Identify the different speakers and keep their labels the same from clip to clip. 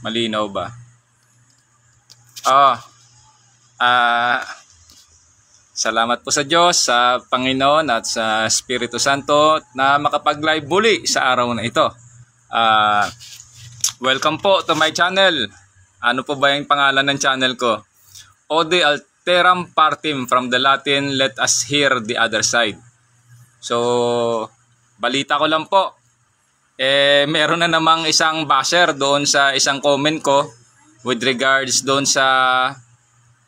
Speaker 1: Malinaw ba? Ah, salamat po sa Diyos, sa Panginoon at sa Espiritu Santo na makapag-live muli sa araw na ito. Welcome po to my channel. Ano po ba yung pangalan ng channel ko? Ode Alteram Partem, from the Latin, let us hear the other side. So, balita ko lang po. Meron na namang isang basher doon sa isang comment ko with regards doon sa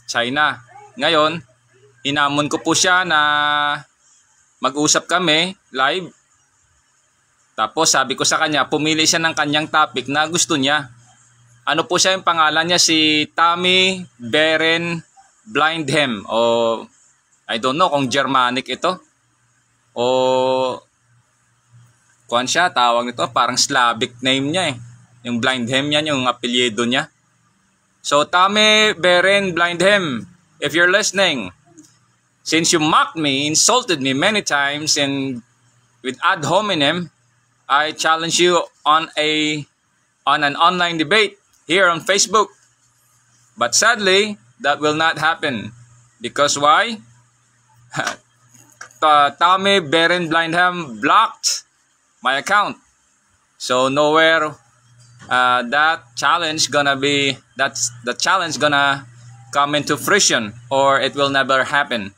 Speaker 1: China. Ngayon, hinamon ko po siya na mag-usap kami live. Tapos sabi ko sa kanya, pumili siya ng kanyang topic na gusto niya. Ano po siya, yung pangalan niya si Tammy Beren Blindhem, o I don't know kung Germanic ito o kuan siya, tawag nito, parang Slavic name niya yung Blindhem niya, yung apelyido niya. So Tammy Beren Blindhem, if you're listening, since you mocked me, insulted me many times, and with ad hominem, I challenge you on an online debate here on Facebook. But sadly, that will not happen. Because why? Tammy Beren Blindhem blocked my account. So nowhere that challenge gonna come into fruition, or it will never happen.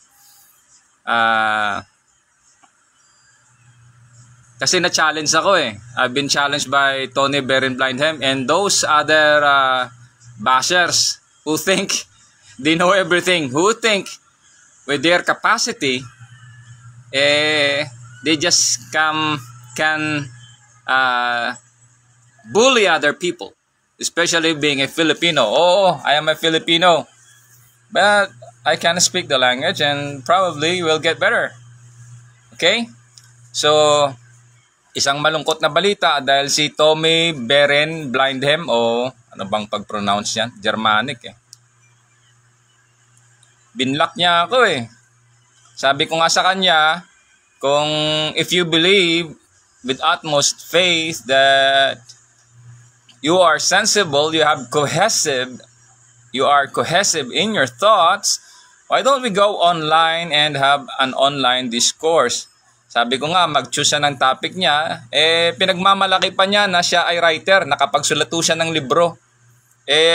Speaker 1: Kasi na-challenge ako I've been challenged by Tony Beren Blindhem and those other bashers who think they know everything, who think with their capacity they just can bully other people, especially being a Filipino. Oh, I am a Filipino, but I can speak the language and probably will get better. Okay? So, isang malungkot na balita dahil si Tommy Beren Blindhem, o ano bang pag-pronounce yan? Germanic Binlock niya ako Sabi ko nga sa kanya, kung if you believe with utmost faith that you are sensible, you are cohesive in your thoughts, why don't we go online and have an online discourse? Sabi ko nga, mag-choose siya ng topic niya, pinagmamalaki pa niya na siya ay writer, nakapagsulat siya ng libro.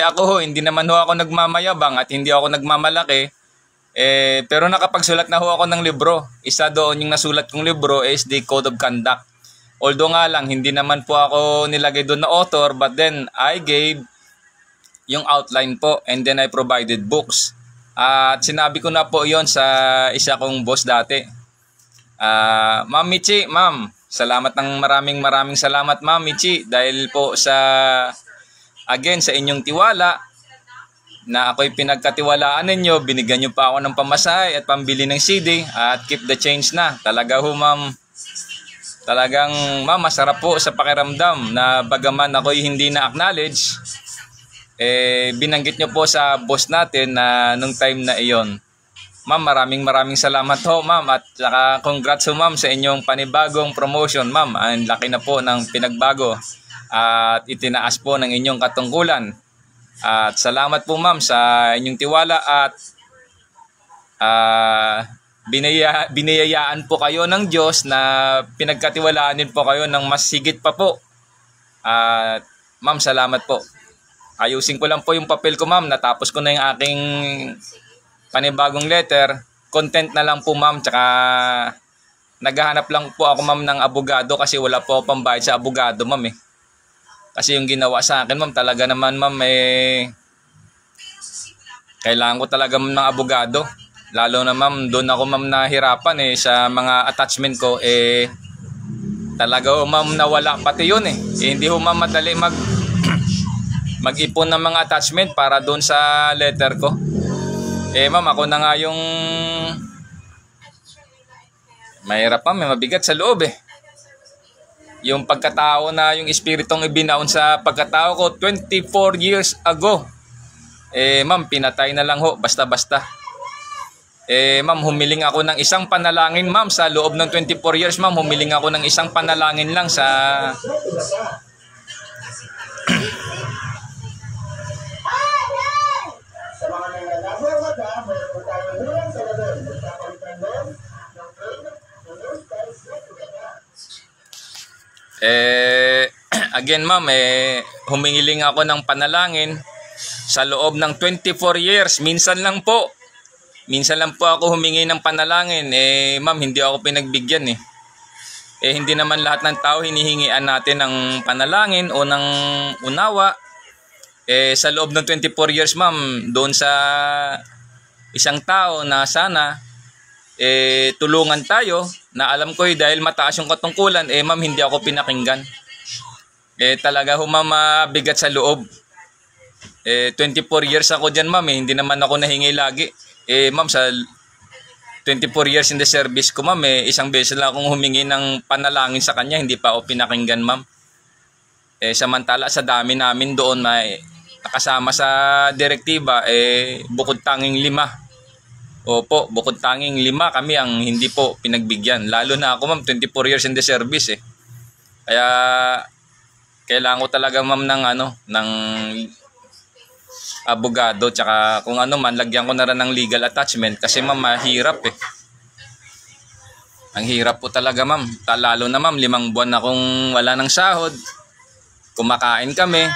Speaker 1: Ako hindi naman ako nagmamayabang at hindi ako nagmamalaki, pero nakapagsulat na ako ng libro. Isa doon yung nasulat kong libro is the Code of Conduct. Although nga lang, hindi naman po ako nilagay doon na author, but then I gave yung outline po and then I provided books. At sinabi ko na po yon sa isa kong boss dati. Ma'am Michi, ma'am, salamat ng maraming salamat Ma'am Michi dahil po sa inyong tiwala na ako'y pinagkatiwalaan ninyo, binigyan nyo pa ako ng pamasahe at pambili ng CD at keep the change na. Talaga ho ma'am, talagang ma'am, masarap po sa pakiramdam na bagaman ako'y hindi na-acknowledge, binanggit nyo po sa boss natin na nung time na iyon. Ma'am, maraming salamat ho ma'am, at saka congrats ho ma'am sa inyong panibagong promotion ma'am. Ang laki na po ng pinagbago at itinaas po ng inyong katungkulan. At salamat po ma'am sa inyong tiwala at biniyayaan po kayo ng Diyos na pinagkatiwalaan din po kayo ng mas higit pa po. At ma'am, salamat po. Ayusin ko lang po yung papel ko ma'am, natapos ko na yung aking panibagong letter. Content na lang po ma'am, tsaka naghahanap lang po ako ma'am ng abogado kasi wala po ako pambayad sa abogado ma'am Kasi yung ginawa sa akin ma'am, talaga naman ma'am kailangan ko talaga ma'am ng abogado. Lalo na ma'am, doon ako ma'am nahirapan sa mga attachment ko talaga ma'am nawala pati yun hindi ho ma'am madali mag-ipon ng mga attachment para doon sa letter ko. Ma'am, ako na nga yung mahirap ma'am, mabigat sa loob Yung pagkatao na yung espiritong ibinaon sa pagkatao ko 24 years ago. Ma'am, pinatay na lang ho, basta-basta. Ma'am, humiling ako ng isang panalangin ma'am sa loob ng 24 years ma'am, humiling ako ng isang panalangin lang sa Again ma'am, humingiling ako ng panalangin sa loob ng 24 years. Minsan lang po ako humingi ng panalangin. Ma'am, hindi ako pinagbigyan hindi naman lahat ng tao hinihingian natin ng panalangin o ng unawa. Sa loob ng 24 years ma'am, doon sa isang tao na sana tulungan tayo, na alam ko dahil mataas yung katungkulan, ma'am, hindi ako pinakinggan. Talaga mabigat sa loob. 24 years ako dyan ma'am, hindi naman ako nahingi lagi. Ma'am, sa 24 years in the service ko ma'am, isang beses lang akong humingi ng panalangin sa kanya, hindi pa ako pinakinggan ma'am. Samantala sa dami namin doon nakasama sa direktiba, bukod tanging 5. Opo, bukod tanging 5 kami ang hindi po pinagbigyan. Lalo na ako ma'am, 24 years in the service Kaya kailangan ko talaga ma'am ng abogado, tsaka kung ano man, lagyan ko na rin ng legal attachment kasi ma'am, mahirap Ang hirap po talaga ma'am. Lalo na ma'am, 5 buwan akong wala ng sahod. Kumakain kami.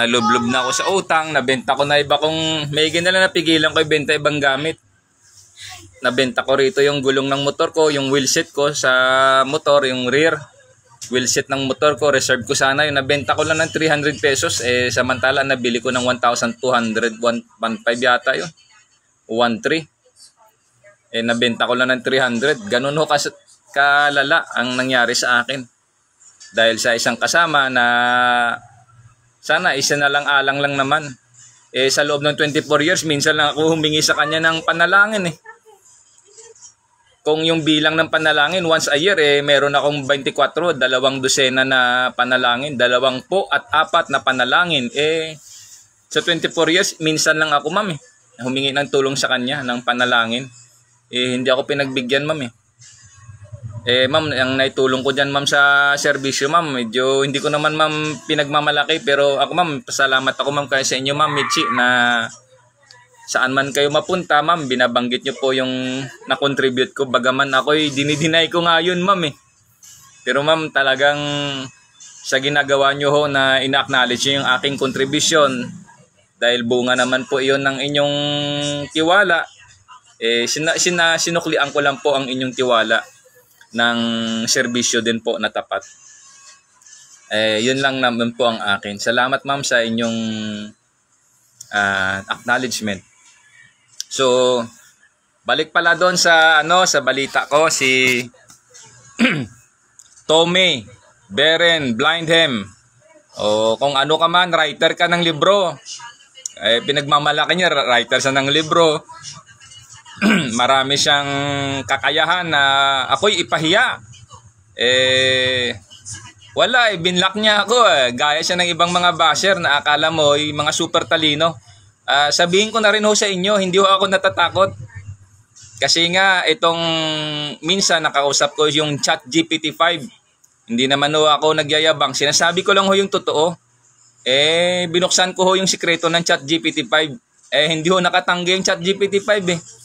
Speaker 1: Nalublob na ako sa utang. Nabenta ko na iba kong, may ginala napigilan ko ibenta ibang gamit. Nabenta ko rito yung gulong ng motor ko, yung wheelset ko sa motor, yung rear wheelset ng motor ko, reserve ko sana yun. Nabenta ko lang ng 300 pesos. Samantala nabili ko ng 1,200, 1.5 yata yun. 1.3. Nabenta ko lang ng 300. Ganun ho kalala ang nangyari sa akin. Dahil sa isang kasama na sana isa na lang alang lang naman. Sa loob ng 24 years, minsan lang ako humingi sa kanya ng panalangin Kung yung bilang ng panalangin once a year, meron akong 24, 2 dosena na panalangin, 2 po at 4 na panalangin. Sa 24 years, minsan lang ako ma'am humingi ng tulong sa kanya ng panalangin. Hindi ako pinagbigyan ma'am ma'am, ang naitulong ko dyan ma'am sa serbisyo ma'am, medyo hindi ko naman ma'am pinagmamalaki, pero ako ma'am, pasalamat ako ma'am kaya sa inyo ma'am Michi, na saan man kayo mapunta ma'am, binabanggit nyo po yung na-contribute ko, bagaman ako'y dinideny ko nga yun ma'am Pero ma'am, talagang sa ginagawa nyo ho na ina-acknowledge nyo yung aking contribution, dahil bunga naman po iyon ng inyong tiwala, sinuklian ko lang po ang inyong tiwala ng serbisyo din po na tapat. Yun lang naman po ang akin. Salamat ma'am sa inyong acknowledgement. So, balik pala doon sa sa balita ko, si Tommy Beren Blindhem. O kung ano ka man, writer ka ng libro. Pinagmamalaki niya, writer siya ng libro. Marami siyang kakayahan na ako'y ipahiya. Wala, binlock niya ako. Gaya siya ng ibang mga basher na akala mo mga super talino. Sabihin ko na rin ho sa inyo, hindi ho ako natatakot. Kasi nga, itong minsan nakausap ko yung ChatGPT-5. Hindi naman ho ako nagyayabang. Sinasabi ko lang ho yung totoo. Binuksan ko ho yung sikreto ng ChatGPT-5. Hindi ho nakatanggi yung ChatGPT-5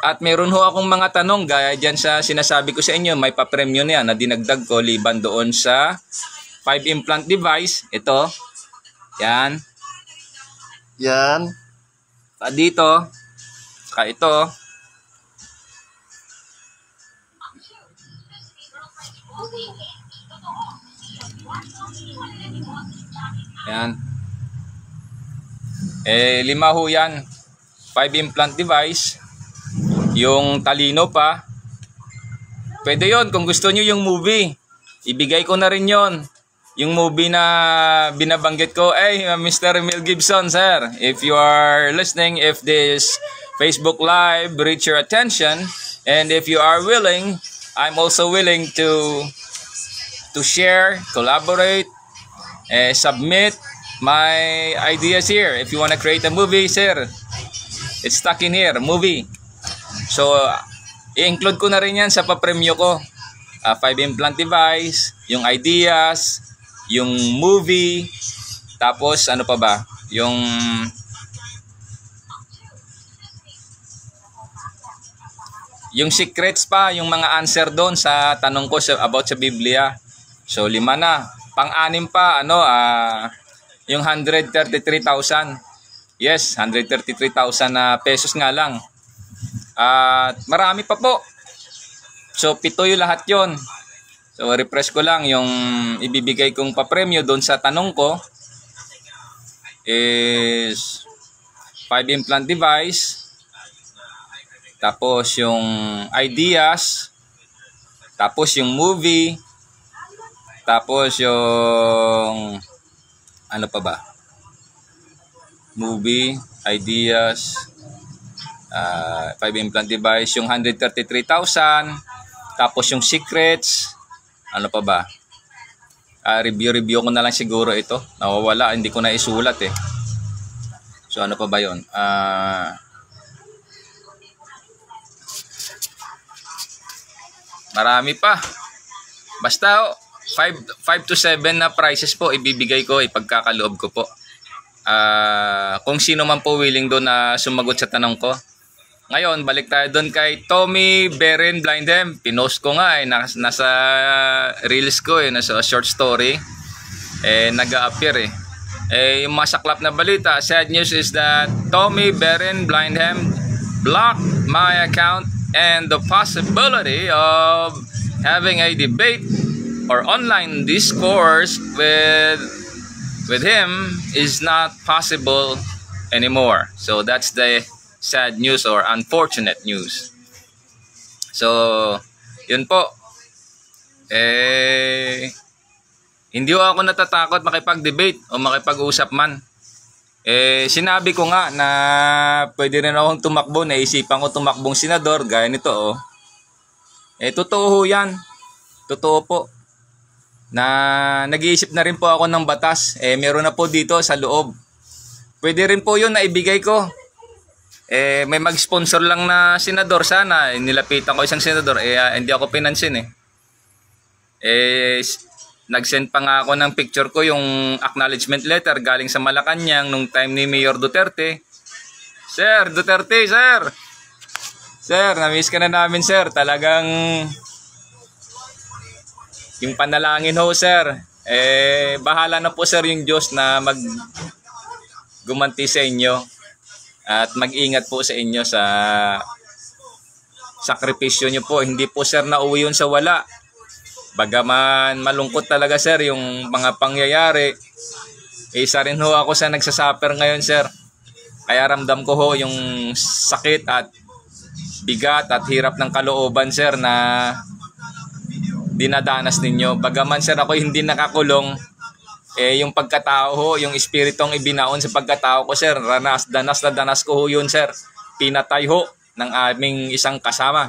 Speaker 1: At meron ho akong mga tanong gaya dyan sa sinasabi ko sa inyo, may pa-premyo na yan na dinagdag ko liban doon sa 5 implant device. Ito. Yan.
Speaker 2: Yan.
Speaker 1: Dito. Saka ito. Yan. 5 ho yan. 5 implant device. Yung talino pa. Pwede yon kung gusto nyo yung movie. Ibigay ko na rin yon. Yung movie na binabanggit ko. Mr. Mel Gibson, sir. If you are listening, if this Facebook Live reach your attention, and if you are willing, I'm also willing to share, collaborate, submit my ideas here. If you want to create a movie, sir, it's stuck in here, movie. So, i-include ko na rin yan sa papremyo ko. 5 implant device, yung ideas, yung movie, tapos ano pa ba? Yung secrets pa, yung mga answer doon sa tanong ko about sa Biblia. So 5 na. Pang-anim pa, yung 133,000. Yes, 133,000 na pesos nga lang. At marami pa po. So 7 yung lahat yon. So refresh ko lang yung ibibigay kong papremyo doon sa tanong ko is 5 implant device, tapos yung ideas, tapos yung movie, tapos yung ano pa ba? Movie, ideas, 5 implant device, yung 133,000, tapos yung secrets, ano pa ba? Review ko na lang siguro ito. Nawawala, hindi ko na isulat eh. So ano pa ba yun? Marami pa. Basta 5 to 7 na prices po ibibigay ko, ipagkakaloob ko po. Kung sino man po willing doon na sumagot sa tanong ko. Ngayon, balik tayo doon kay Tommy Beren Blindem. Pinost ko nga nasa reels ko nasa short story. Nag-a-appear yung masaklap na balita, sad news is that Tommy Beren Blindem blocked my account and the possibility of having a debate or online discourse with him is not possible anymore. So that's the sad news or unfortunate news. So yun po, hindi ako natatakot makipag-debate o makipag-usap man. Sinabi ko nga na pwede rin akong tumakbo, naisipan ko tumakbong senador gaya nito totoo ho yan. Totoo po na nag-iisip na rin po ako ng batas. Meron na po dito sa loob. Pwede rin po yun na ibigay ko. May mag-sponsor lang na senador sana. Nilapitan ko isang senador. Hindi ako pinansin Nag-send pa nga ako ng picture ko, yung acknowledgement letter galing sa Malacanang nung time ni Mayor Duterte. Sir, Duterte, sir! Sir, na-miss ka na namin, sir. Talagang yung panalangin ho, sir. Bahala na po, sir, yung Diyos na gumanti sa inyo. At mag-ingat po sa inyo sa sakripisyo nyo po. Hindi po, sir, nauwi yun sa wala. Bagaman malungkot talaga, sir, yung mga pangyayari. Isa rin ho ako sa nagsasuffer ngayon, sir. Kaya ramdam ko ho yung sakit at bigat at hirap ng kalooban, sir, na dinadanas ninyo. Bagaman, sir, ako hindi nakakulong, yung pagkatao ho, yung espiritong ibinaon sa pagkatao ko, sir, danas ko ho yun, sir. Pinatay ho ng aming isang kasama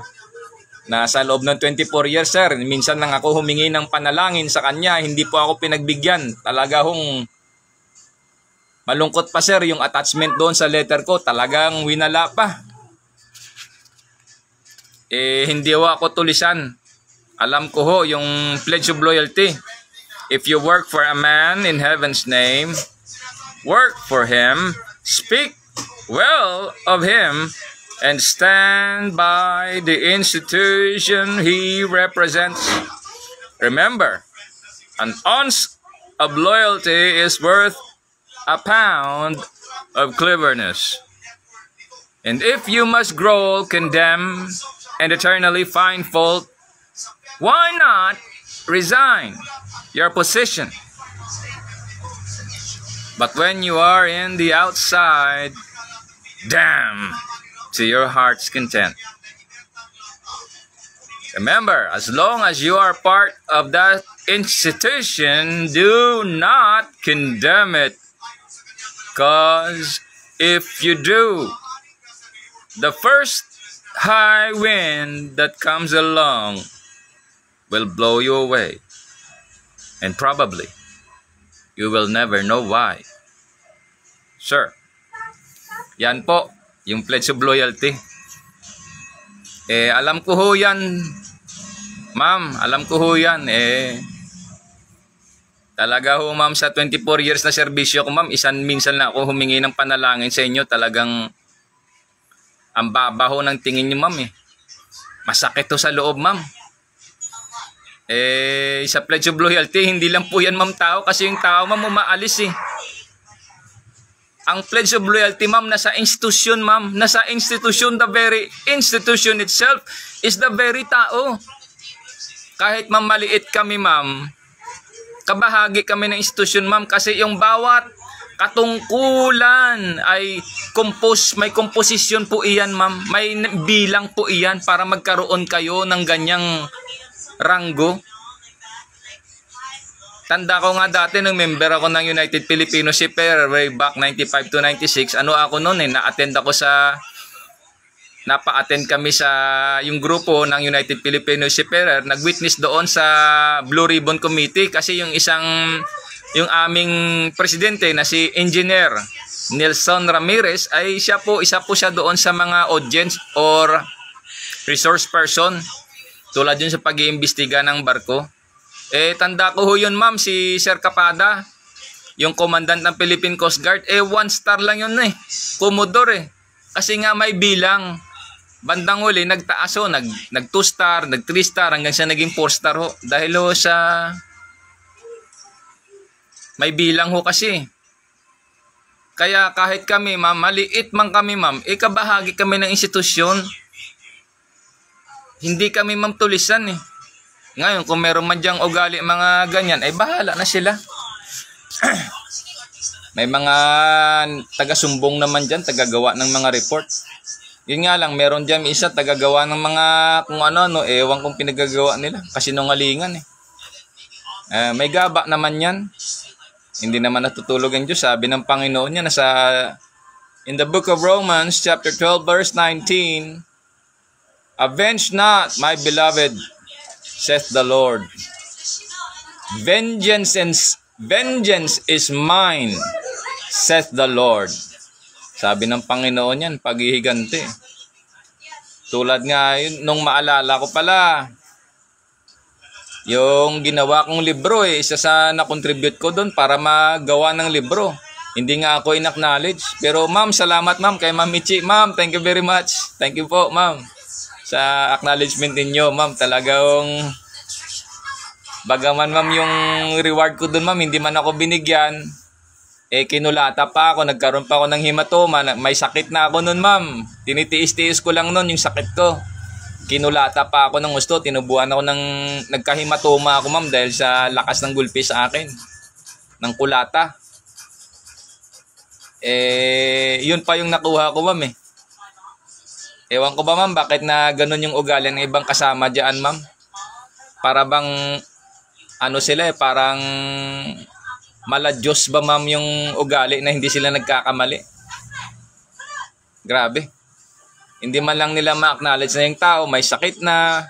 Speaker 1: na sa loob ng 24 years, sir. Minsan lang ako humingi ng panalangin sa kanya, hindi po ako pinagbigyan. Talaga hong malungkot pa, sir, yung attachment doon sa letter ko. Talagang winala pa. Hindi ho ako tulisan. Alam ko ho yung pledge of loyalty. If you work for a man in heaven's name, work for him, speak well of him, and stand by the institution he represents. Remember, an ounce of loyalty is worth a pound of cleverness. And if you must grow, condemn, and eternally find fault, why not resign your position? But when you are in the outside, damn to your heart's content. Remember, as long as you are part of that institution, do not condemn it. Because if you do, the first high wind that comes along will blow you away. And probably, you will never know why. Sir, yan po, yung pledge of loyalty. Alam ko ho yan, ma'am, alam ko ho yan. Talaga ho, ma'am, sa 24 years na serbisyo ko, ma'am, minsan na ako humingi ng panalangin sa inyo. Talagang ang baba ho ng tingin niyo, ma'am. Masakit ho sa loob, ma'am. Sa Pledge of Loyalty, hindi lang po yan ma'am tao, kasi yung tao ma'am umaalis eh. Ang Pledge of Loyalty ma'am, nasa institusyon ma'am, nasa institusyon, the very institution itself is the very tao. Kahit ma'am maliit kami ma'am, kabahagi kami ng institusyon ma'am, kasi yung bawat katungkulan ay may komposisyon po iyan ma'am, may bilang po iyan para magkaroon kayo ng ganyang ranggo. Tanda ko nga dati nung member ako ng United Filipino Seafarer way back 95 to 96, ako noon napa-attend kami sa yung grupo ng United Filipino Seafarer, nag-witness doon sa Blue Ribbon Committee, kasi yung aming presidente na si Engineer Nelson Ramirez ay isa po siya doon sa mga audience or resource person, tulad yun sa pag-iimbestiga ng barko. Tanda ko ho yun ma'am, si Sir Capada, yung commandant ng Philippine Coast Guard, 1 star lang yun Commodore kasi nga may bilang. Bandang huli nagtaas ho, nag 2 star, nag 3 star, hanggang sa naging 4 star ho, dahil ho sa may bilang ho kasi. Kaya kahit kami ma'am, maliit man kami ma'am, kabahagi kami ng institusyon. Hindi kami ma'am tulisan Ngayon, kung meron man diyang ugali mga ganyan, bahala na sila. May mga taga-sumbong naman dyan, tagagawa ng mga report. Yun nga lang, meron dyan isa tagagawa ng mga kung ano, ewan kung pinagagawa nila. Kasinungalingan may gaba naman yan. Hindi naman natutulog ang Diyos. Sabi ng Panginoon niya in the book of Romans chapter 12 verse 19, "Avenge not, my beloved, saith the Lord. Vengeance is mine, saith the Lord." Sabi ng Panginoon yan, paghihiganti. Tulad nga yun, nung maalala ko pala, yung ginawa kong libro isa sa na-contribute ko doon para magawa ng libro. Hindi nga ako in-acknowledge. Pero ma'am, salamat ma'am kay Ma'am Michi. Ma'am, thank you very much. Thank you po ma'am sa acknowledgement ninyo ma'am. Talagang bagaman ma'am yung reward ko doon ma'am, hindi man ako binigyan. Kinulata pa ako, nagkaroon pa ako ng hematoma. May sakit na ako noon ma'am. Tinitiis-tiis ko lang noon yung sakit ko. Kinulata pa ako ng gusto, tinubuan ako nagkahimatoma ako ma'am dahil sa lakas ng gulpi sa akin ng kulata. Yun pa yung nakuha ko ma'am Ewan ko ba ma'am bakit na ganun yung ugali ng ibang kasama diyan ma'am. Para bang sila parang maladyos ba ma'am yung ugali na hindi sila nagkakamali. Grabe. Hindi man lang nila ma-acknowledge na yung tao, may sakit na,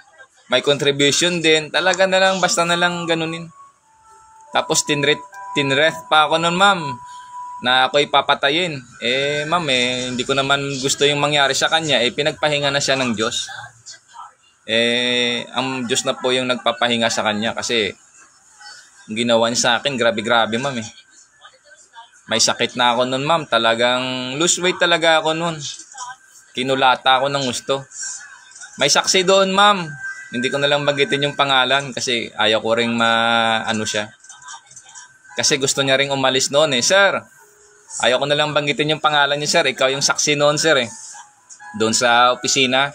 Speaker 1: may contribution din. Talaga na lang, basta na lang ganunin. Tapos tinreth pa ako nun ma'am, na ako'y papatayin. Ma'am hindi ko naman gusto yung mangyari sa kanya. Pinagpahinga na siya ng Diyos. Ang Diyos na po yung nagpapahinga sa kanya kasi ang ginawa niya sa akin, grabe-grabe ma'am May sakit na ako nun ma'am, talagang lose weight talaga ako nun. Kinulata ako ng gusto. May saksi doon ma'am. Hindi ko na lang bagitin yung pangalan kasi ayaw ko ring siya. Kasi gusto niya ring umalis noon Sir, ayaw ko na lang banggitin yung pangalan niya sir. Ikaw yung saksi noon sir Doon sa opisina.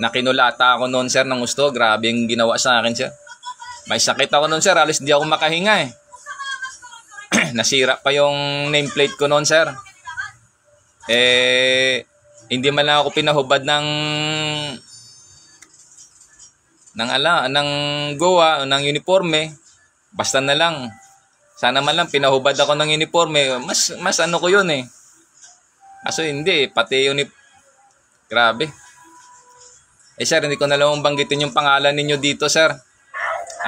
Speaker 1: Na kinulata ako noon sir ng gusto. Grabe yung ginawa sa akin sir. May sakit ako noon sir. Alis di ako makahinga Nasira pa yung nameplate ko noon sir. Hindi man lang ako pinahubad ng goa o ng uniforme. Basta na lang. Sana man lang pinahubad ako ng uniforme. Mas ko yun Kaso hindi pati grabe. Sir, hindi ko na lang banggitin yung pangalan ninyo dito sir.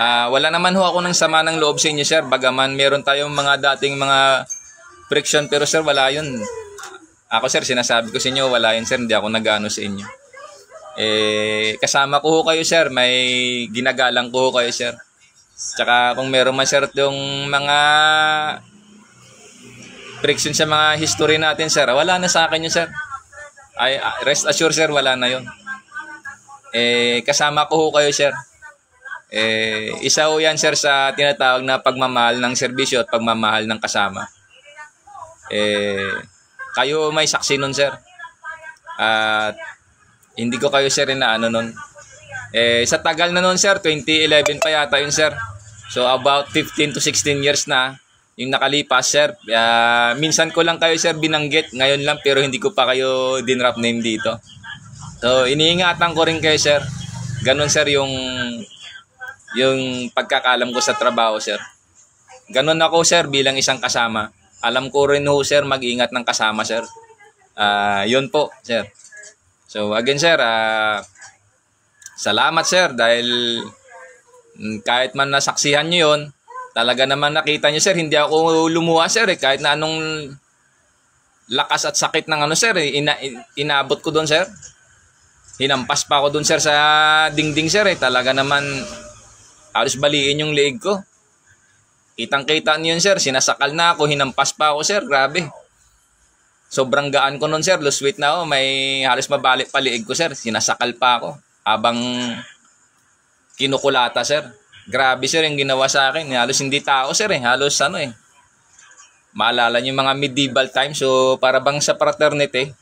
Speaker 1: Wala naman ho ako ng sama ng loob sa inyo sir. Bagaman meron tayong mga dating mga friction, pero sir wala yun. Ako sir, sinasabi ko sa inyo, wala yun sir, hindi ako nag-ano sa inyo. Kasama ko ho kayo sir, may ginagalang ko ho kayo sir. Tsaka kung meron man sir yung mga friction sa mga history natin sir, wala na sa akin yun sir. Rest assured sir, wala na yun. Kasama ko ho kayo sir. Isa ho yan, sir, sa tinatawag na pagmamahal ng serbisyo at pagmamahal ng kasama. Kayo may saksi nun, sir. At hindi ko kayo, sir, na ano nun. Sa tagal na nun, sir, 2011 pa yata yun, sir. So about 15 to 16 years na yung nakalipas, sir. Minsan ko lang kayo, sir, binanggit ngayon lang, pero hindi ko pa kayo dinrap name dito. So iniingatan ko rin kayo, sir. Ganon, sir, yung pagkakalam ko sa trabaho, sir. Ganon ako, sir, bilang isang kasama. Alam ko rin ho, sir, mag-ingat ng kasama, sir. Yun po, sir. So again, sir, salamat, sir, dahil kahit man nasaksihan nyo yun, talaga naman nakita nyo, sir, hindi ako lumuha, sir, kahit na anong lakas at sakit ng ano, sir, inabot ko doon, sir. Hinampas pa ako doon, sir, sa dingding, sir, talaga naman halos baliin yung leeg ko. Kitang-kita niyo yun, sir, sinasakal na ako, hinampas pa ako, sir, grabe. Sobrang gaan ko noon, sir, lose weight na ako, may halos mabalik pa leeg ko, sir, sinasakal pa ako habang kinukulata, sir. Grabe, sir, yung ginawa sa akin. Halos hindi tao, sir, halos ano maalala niyo yung mga medieval times, so para bang sa fraternity,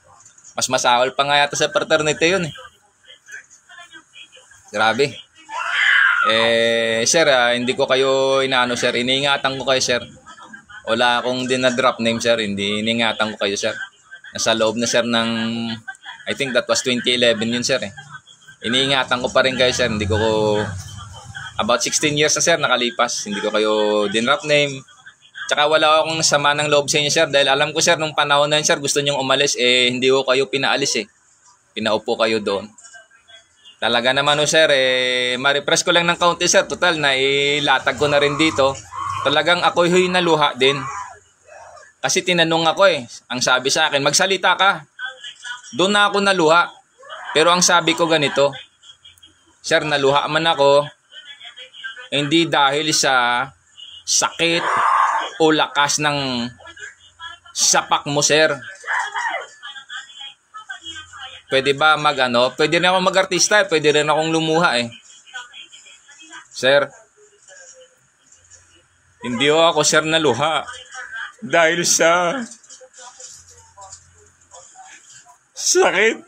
Speaker 1: mas masahol pa nga yata sa fraternity yun, Grabe. Sir, hindi ko kayo inaano, sir. Iniingatan ko kayo, sir. Wala akong dinadrop name, sir. Hindi iniingatan ko kayo, sir. Nasa loob na, sir, ng I think that was 2011 yun, sir. Iniingatan ko pa rin kayo, sir. Hindi ko about 16 years na, sir, nakalipas. Hindi ko kayo dinrap name. Tsaka wala akong sama ng loob sa inyo, sir. Dahil alam ko, sir, nung panahon na yun, sir, gusto nyong umalis, hindi ko kayo pinaalis, Pinaupo kayo doon. Talaga naman, sir, ma-refresh ko lang ng kaunti, sir. Total, na ilatag ko na rin dito. Talagang ako'y naluha din. Kasi tinanong ako, Ang sabi sa akin, magsalita ka. Doon na ako naluha. Pero ang sabi ko ganito, sir, naluha man ako, hindi dahil sa sakit o lakas ng sapak mo, sir. Pwede ba pwede rin ako mag-artista, pwede rin akong lumuha, Sir, hindi ako, sir, naluha dahil sa sakit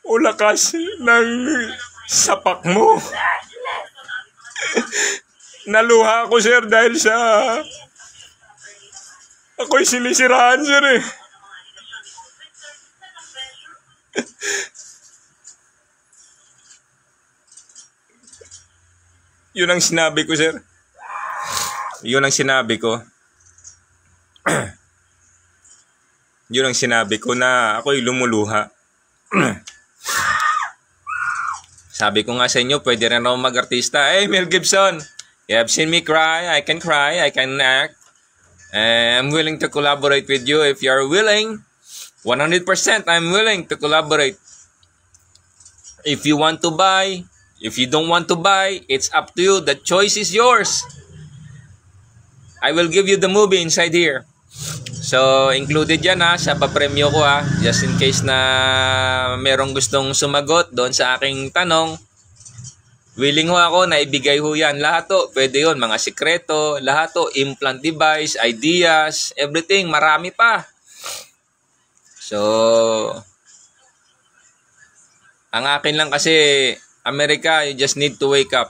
Speaker 1: o lakas ng sapak mo. Naluha ako, sir, dahil sa ako'y sinisiraan, sir, Yun ang sinabi ko, sir. Yun ang sinabi ko. Yun ang sinabi ko na ako'y lumuluha. Sabi ko nga sa inyo, pwede rin ako mag-artista. Hey, Mel Gibson, you have seen me cry. I can act. I'm willing to collaborate with you if you're willing. 100% I'm willing to collaborate. If you want to buy, if you don't want to buy, it's up to you. The choice is yours. I will give you the movie inside here. So, included yan, sa papremyo ko, just in case na merong gustong sumagot doon sa aking tanong. Willing ho ako na ibigay ho yan. Lahat to, pwede yun, mga sikreto, lahat to, implant device, ideas, everything, marami pa. So, ang akin lang kasi, America, you just need to wake up.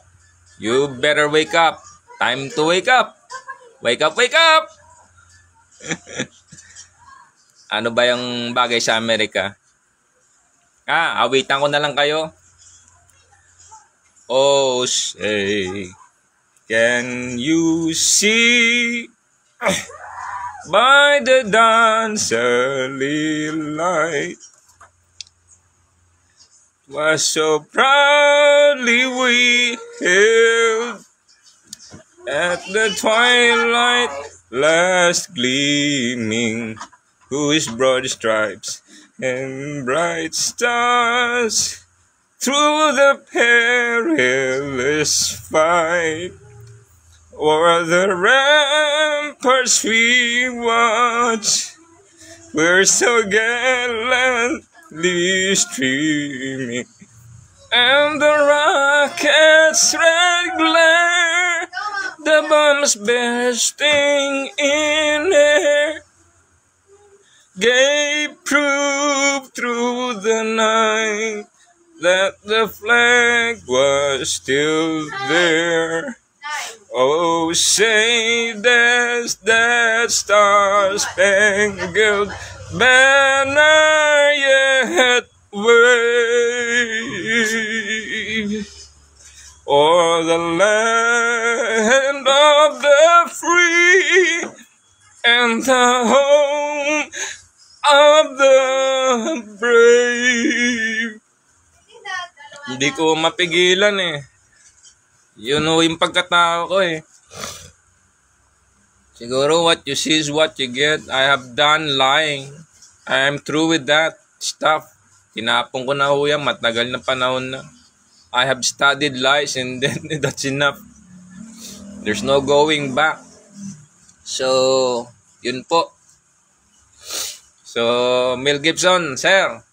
Speaker 1: You better wake up. Time to wake up. Wake up, wake up! Ano ba yung bagay sa Amerika? Awitan ko na lang kayo. Oh, say, can you see by the dawn's early light was so proudly we hailed at the twilight last gleaming, whose broad stripes and bright stars through the perilous fight o'er the ramparts we watch were so gallantly streaming. and the rocket's red glare, the bombs bursting in air, gave proof through the night that the flag was still there. Oh, say does that star-spangled banner yet wave o'er the land of the free and the home of the brave. Hindi ko mapigilan eh. Yun o yung pagkatao ko eh. Siguro what you see is what you get. I have done lying. I am through with that stuff. Tinapon ko na ho yan, matagal na panahon na. I have studied lies and then that's enough. There's no going back. So, yun po. So, Mel Gibson, sir,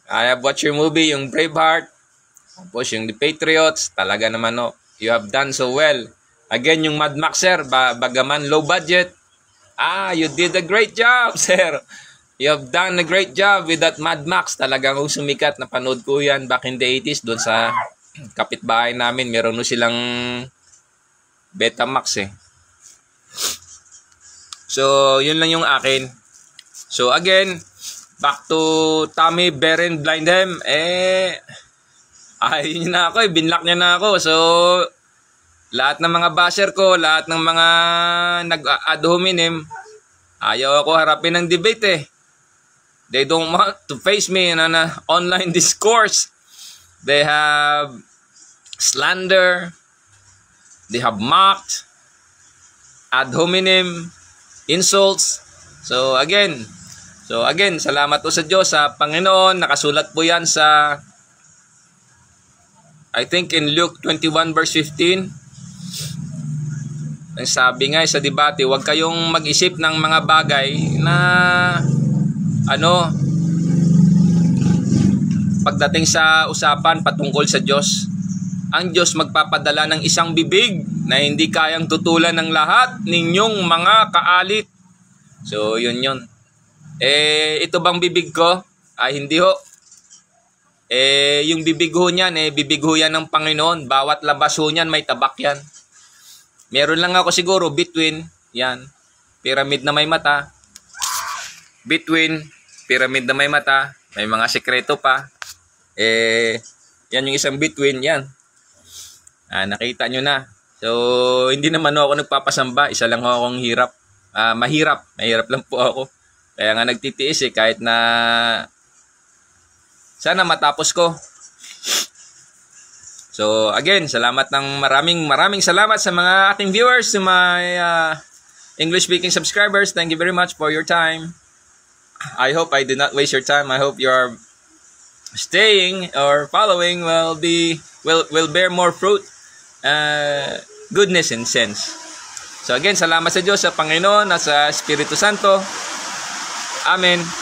Speaker 1: I have watched your movie, yung Braveheart. Tapos yung The Patriots, talaga naman o. You have done so well. Again, yung Mad Max, sir, bagaman low budget. You did a great job, sir. You have done a great job with that Mad Max. Talagang sumikat, napanood ko yan back in the 80s doon sa kapitbahay namin. Meron no silang Betamax eh. So, yun lang yung akin. So, again, back to Tommy Beren Blindhem. Ayun na ako eh, binlock niya na ako. So, lahat ng mga basher ko, lahat ng mga nag-ad hominem, ayaw ako harapin ng debate eh. They don't want to face me in an online discourse. They have slander, they have mocked, ad hominem, insults. So again, salamat po sa Diyos, sa Panginoon. Nakasulat po yan sa I think in Luke 21 verse 15, ang sabi nga sa debate, huwag kayong mag-isip ng mga bagay na pagdating sa usapan patungkol sa Diyos. Ang Diyos magpapadala ng isang bibig na hindi kayang tutulan ng lahat ninyong mga kaalit. So yun. Ito bang bibig ko? Hindi ho. Yung bibig ho niyan, bibig ho yan ng Panginoon. Bawat labas ho niyan, may tabak yan. Meron lang ako siguro between, yan, pyramid na may mata. Between, pyramid na may mata. May mga sekreto pa. Yan yung isang between, yan. Nakita nyo na. So, hindi naman ako nagpapasamba. Isa lang akong hirap. Mahirap lang po ako. Kaya nga nagtitiis kahit na sana matapos ko. So again, salamat ng maraming salamat sa mga ating viewers, sa my English speaking subscribers. Thank you very much for your time. I hope I did not waste your time. I hope you are staying or following will bear more fruit, goodness and sense. So again, salamat sa Diyos, sa Panginoon at sa Espiritu Santo. Amen.